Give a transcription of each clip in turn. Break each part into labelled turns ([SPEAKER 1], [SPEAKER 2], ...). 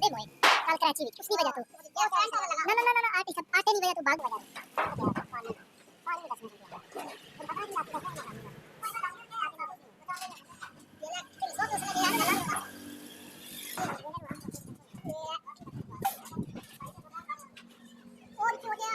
[SPEAKER 1] दे मोए कल कराची में कुछ नहीं बजा तू ना ना ना ना आटे सब आटे नहीं बजा तू बाग बजा पानी पानी में 10 मिनट लगा पता नहीं आपको कैसा लगा और क्यों गया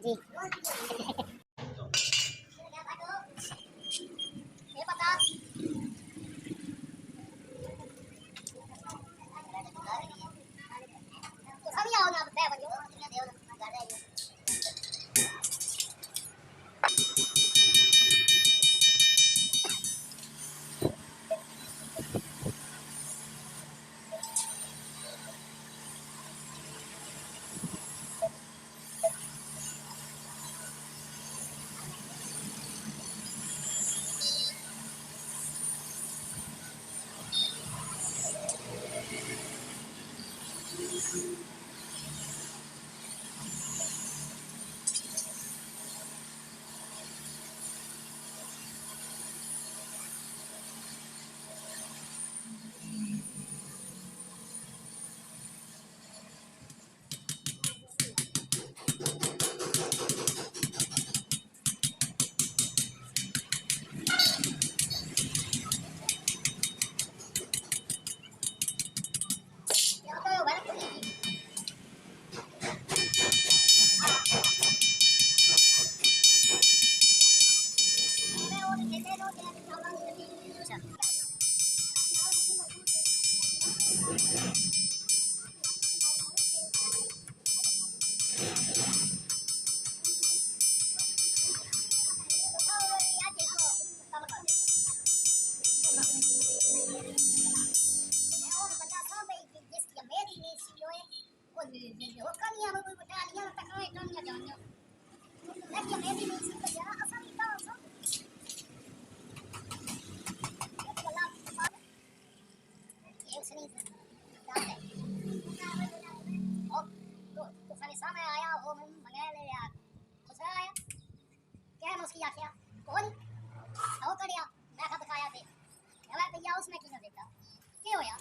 [SPEAKER 1] जी ये पता तो सब आओ ना बे बनियो दे दो ज्यादा है उसमें क्यों देता क्यों यार